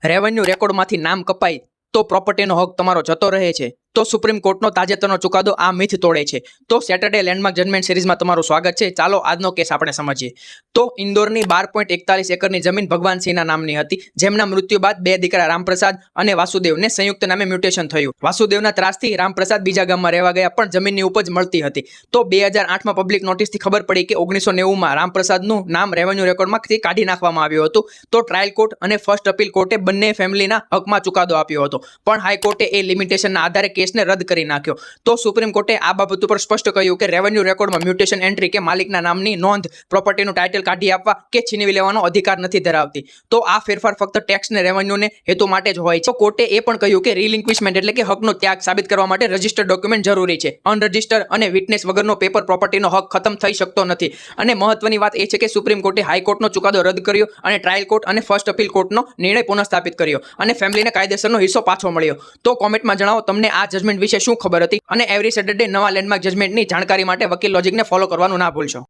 Revenue રેકોર્ડમાંથી નામ કપાય તો પ્રોપર્ટીનો હક તમારો જતો રહે છે. તો સુપ્રીમ કોર્ટનો તાજેતરનો ચુકાદો આ મિથ તોડે છે. તો સેટરડે લેન્ડમાર્ક જજમેન્ટ સિરીઝમાં તમારું સ્વાગત છે. ચાલો આજનો કેસ આપણે સમજીએ. તો ઇન્દોરની 12.41 એકરની જમીન ભગવાનસિંહના નામની હતી, જેમના મૃત્યુ બાદ બે દીકરા રામપ્રસાદ અને વાસુદેવને સંયુક્ત નામે મ્યુટેશન થયું. વાસુદેવના ત્રાસથી રામપ્રસાદ બીજા ગામમાં રહેવા ગયા, પણ જમીનની ઉપજ મળતી હતી. તો 2008માં પબ્લિક નોટિસથી ખબર પડી કે 1990માં રામપ્રસાદનું નામ રેવન્યુ રેકોર્ડમાંથી કાઢી નાખવામાં આવ્યું હતું. તો ટ્રાયલ કોર્ટ અને ફર્સ્ટ અપીલ કોર્ટે બંને ફેમિલીના હકમાં ચુકાદો આપ્યો હતો, પણ હાઈકોર્ટે એ લિમિટેશનના આધારે કેસને રદ કરી નાખ્યો. તો સુપ્રીમ કોર્ટે આ બાબત ઉપર સ્પષ્ટ કહ્યું કે રેવન્યુ રેકોર્ડમાં મ્યુટેશન એન્ટ્રી કે માલિકના નામની નોંધ પ્રોપર્ટીનું ટાઇટલ કાઢી આપવા કે છીનવી લેવાનો અધિકાર નથી ધરાવતી. તો આ ફેરફાર ફક્ત ટેક્સ ને રેવન્યુને હેતુ માટે જ હોય છે. તો કોર્ટે એ પણ કહ્યું કે રિલિંક્વિશમેન્ટ એટલે કે હકનો ત્યાગ સાબિત કરવા માટે રજિસ્ટર્ડ ડોક્યુમેન્ટ જરૂરી છે. અનરજિસ્ટર્ડ અને વિટનેસ વગરનો પેપર પ્રોપર્ટીનો હક ખતમ થઈ શકતો નથી. અને મહત્વની વાત એ છે કે સુપ્રીમ કોર્ટે હાઈકોર્ટનો ચુકાદો રદ કર્યો અને ટ્રાયલ કોર્ટ અને ફર્સ્ટ અપીલ કોર્ટનો નિર્ણય પુનઃસ્થાપિત કર્યો અને ફેમિલીને કાયદેસરનો હિસ્સો પાછો મળ્યો. તો કોમેન્ટમાં જણાવો તમને આ જજમેન્ટ વિશે શું ખબર હતી. અને એવરી સેટરડે નવા લેન્ડમાર્ક જજમેન્ટની જાણકારી માટે વકીલ લોજિકને ફોલો કરવાનું ના ભૂલશો.